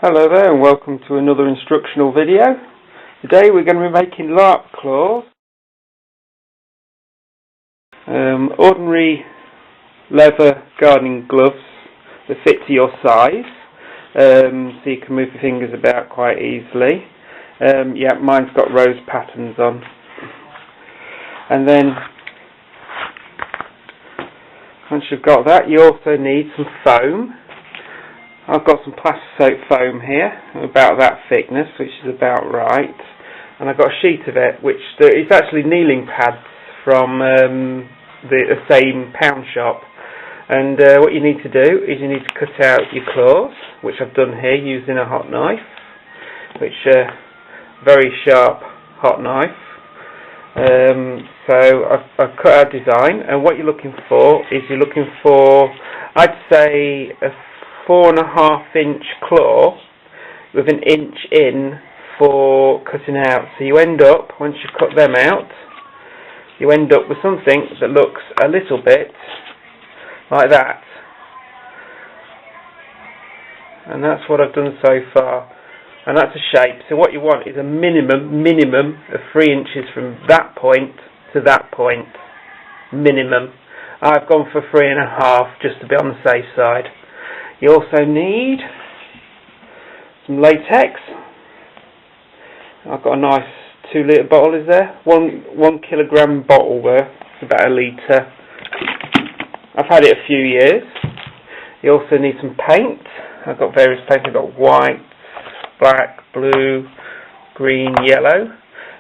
Hello there and welcome to another instructional video. Today we're going to be making LARP claws. Ordinary leather gardening gloves that fit to your size, so you can move your fingers about quite easily. Yeah, mine's got rose patterns on. And then once you've got that, you also need some foam. I've got some plastic foam here, about that thickness, which is about right, and I've got a sheet of it, which is actually kneeling pads from the same pound shop. And what you need to do is you need to cut out your claws, which I've done here using a hot knife, which very sharp hot knife. So I've cut our design, and what you're looking for is I'd say a 4.5 inch claw with an inch in for cutting out. So you end up, once you cut them out, you end up with something that looks a little bit like that. And that's what I've done so far. And that's a shape. So what you want is a minimum of 3 inches from that point to that point. Minimum. I've gone for 3.5 just to be on the safe side. You also need some latex. I've got a nice 2 litre bottle, is there? 1 kilogram bottle there. It's about 1 litre. I've had it a few years. You also need some paint. I've got various paints. I've got white, black, blue, green, yellow.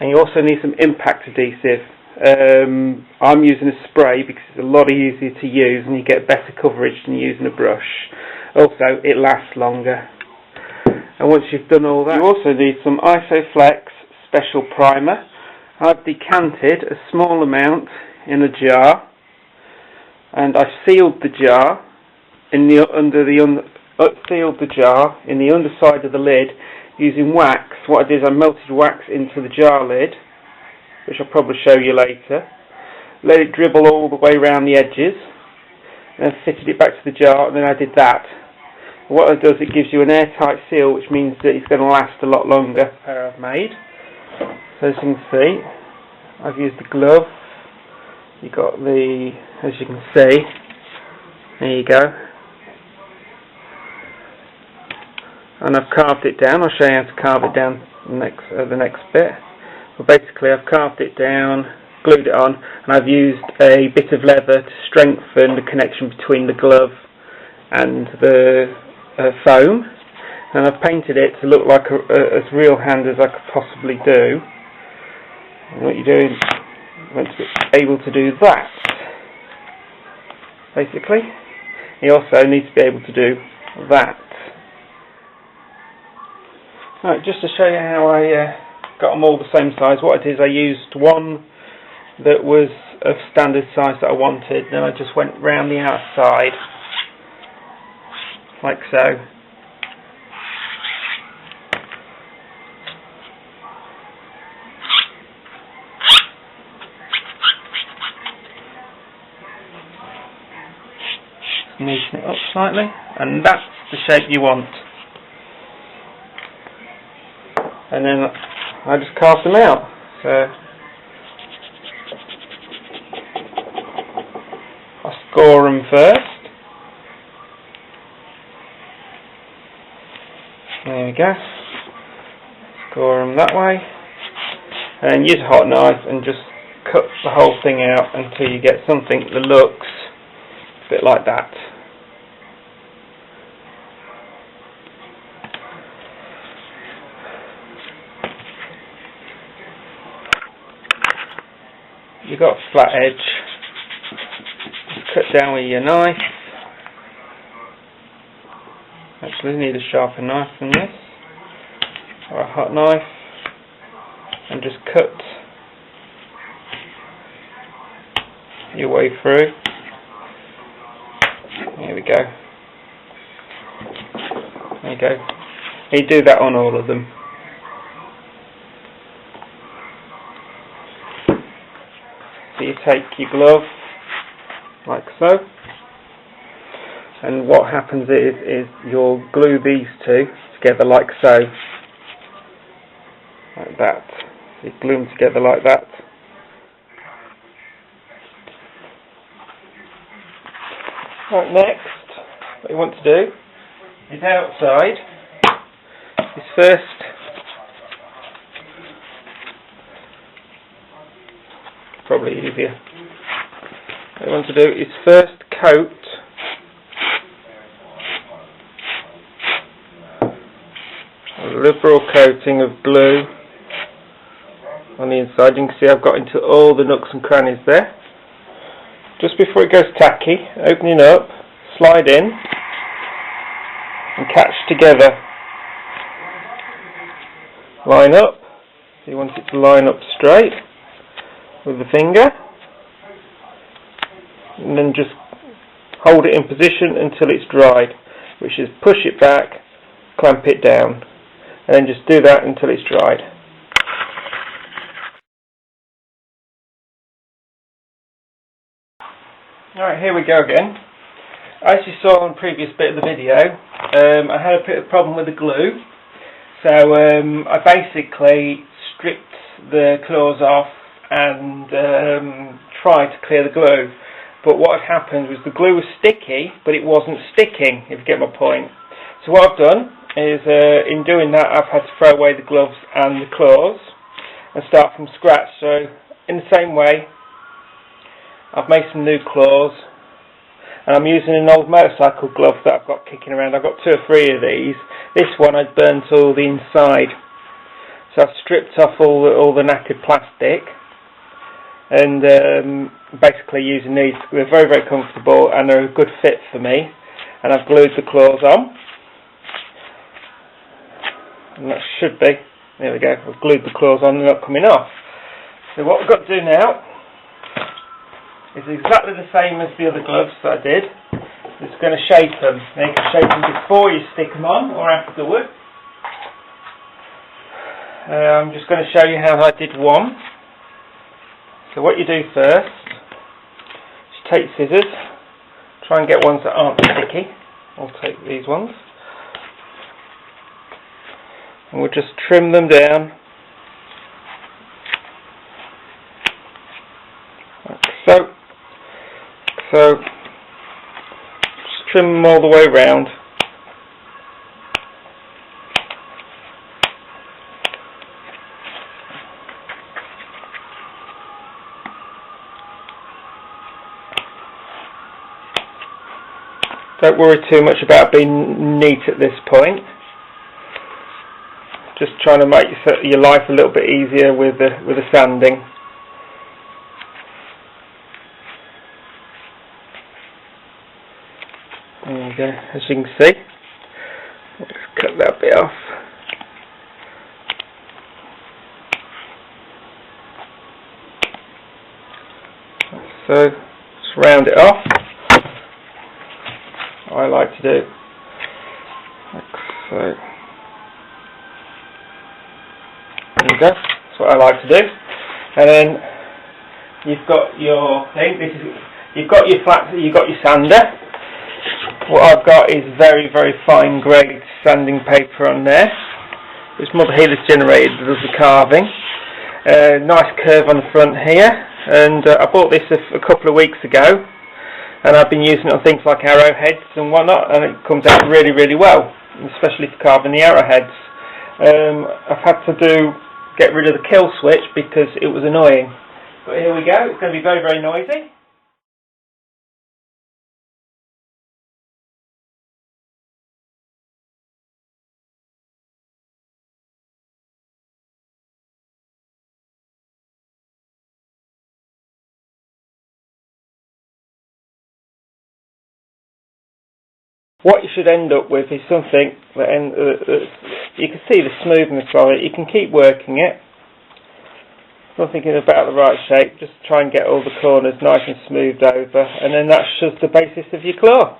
And you also need some impact adhesive. I'm using a spray because it's a lot easier to use and you get better coverage than using a brush. Also, it lasts longer. And once you've done all that, you also need some Isoflex special primer. I've decanted a small amount in a jar, and I sealed the jar in the underside of the lid using wax. What I did is I melted wax into the jar lid, which I'll probably show you later. Let it dribble all the way around the edges, and fitted it back to the jar, and then I did that. What it does, it gives you an airtight seal, which means that it's going to last a lot longer. I've made. So as you can see, I've used the glove. You got the, as you can see, there you go. And I've carved it down. I'll show you how to carve it down the next bit. Well, basically, I've carved it down, glued it on, and I've used a bit of leather to strengthen the connection between the glove and the foam, and I've painted it to look like as real hand as I could possibly do. And what you're doing, you want to be able to do that. Basically, you also need to be able to do that. Right, just to show you how I got them all the same size. What I did is I used one that was of standard size that I wanted, then I just went round the outside like so. Neaten it up slightly, and that's the shape you want. And then I just carved them out. So I score them first. There we go. Score them that way. And use a hot knife and just cut the whole thing out until you get something that looks a bit like that. You've got a flat edge. Cut down with your knife. Actually, you need a sharper knife than this, or a hot knife, and just cut your way through. There we go. There you go. You do that on all of them. So you take your glove like so, and what happens is you'll glue these two together like so. Like that. You glue them together like that. Right, next, what you want to do is outside is first probably easier. What you want to do is first coat a liberal coating of glue on the inside. You can see I've got into all the nooks and crannies there. Just before it goes tacky, opening up, slide in and catch together. Line up. So you want it to line up straight with the finger, and then just hold it in position until it's dried, which is push it back, clamp it down, and then just do that until it's dried. Alright, here we go again. As you saw on the previous bit of the video, I had a bit of a problem with the glue, so I basically stripped the claws off and tried to clear the glue. But what had happened was the glue was sticky, but it wasn't sticking, if you get my point. So what I've done is, in doing that, I've had to throw away the gloves and the claws and start from scratch. So in the same way, I've made some new claws, and I'm using an old motorcycle glove that I've got kicking around. I've got 2 or 3 of these. This one I'd burnt all the inside, so I've stripped off all the knackered plastic, and basically using these. They're very, very comfortable and they're a good fit for me, and I've glued the claws on, and that should be, there we go, I've glued the claws on, they're not coming off. So what we've got to do now is exactly the same as the other gloves that I did. Just going to shape them. Now you can shape them before you stick them on or afterward. I'm just going to show you how I did one. So what you do first is take scissors, try and get ones that aren't sticky. I'll take these ones, and we'll just trim them down like so. So just trim them all the way around. Don't worry too much about being neat at this point. Just trying to make your life a little bit easier with the sanding. There you go, as you can see. I'll just cut that bit off. So, just round it off. I like to do like so. There you go. That's what I like to do. And then you've got your thing. You've got your flat. You've got your sander. What I've got is very, very fine grade sanding paper on there. It's Mother Helix generated that does the carving. Nice curve on the front here. And I bought this a couple of weeks ago. And I've been using it on things like arrowheads and whatnot, and it comes out really, really well, especially for carving the arrowheads. I've had to get rid of the kill switch because it was annoying. But here we go, it's going to be very, very noisy. What you should end up with is something that you can see the smoothness of it. You can keep working it. Something in about the right shape. Just try and get all the corners nice and smoothed over, and then that's just the basis of your claw.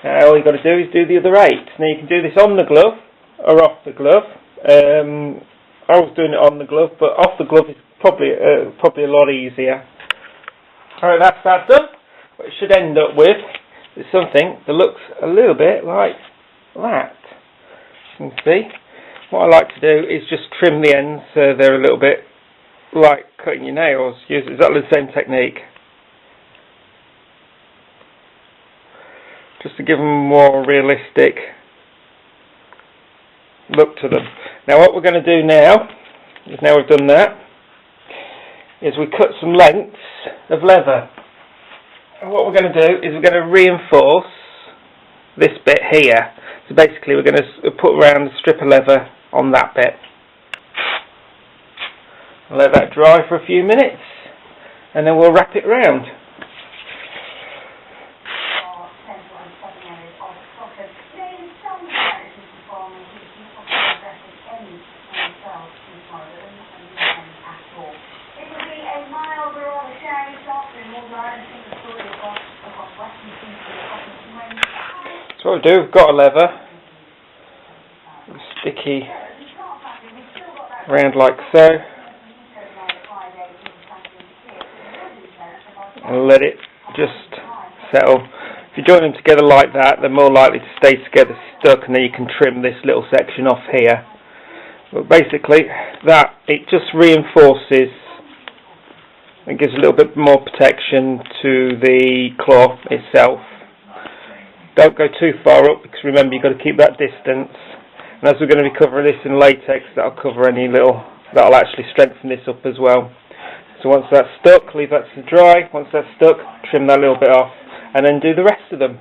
All you've got to do is do the other 8. Now you can do this on the glove or off the glove. I was doing it on the glove, but off the glove is probably a lot easier. Alright, that's that done. What it should end up with is something that looks a little bit like that. You can see. What I like to do is just trim the ends so they're a little bit like cutting your nails. Use exactly the same technique. Just to give them a more realistic look to them. Now what we're going to do now we've done that, is we cut some lengths of leather. And what we're going to do is we're going to reinforce this bit here. So basically we're going to put around a strip of leather on that bit. Let that dry for a few minutes and then we'll wrap it round. So what we do, we've got a leather, sticky round like so, and let it just settle. If you join them together like that, they're more likely to stay together stuck, and then you can trim this little section off here. But basically, that it just reinforces and gives a little bit more protection to the cloth itself. Don't go too far up, because remember you've got to keep that distance. And as we're going to be covering this in latex, that'll cover that'll actually strengthen this up as well. So once that's stuck, leave that to dry. Once that's stuck, trim that little bit off, and then do the rest of them.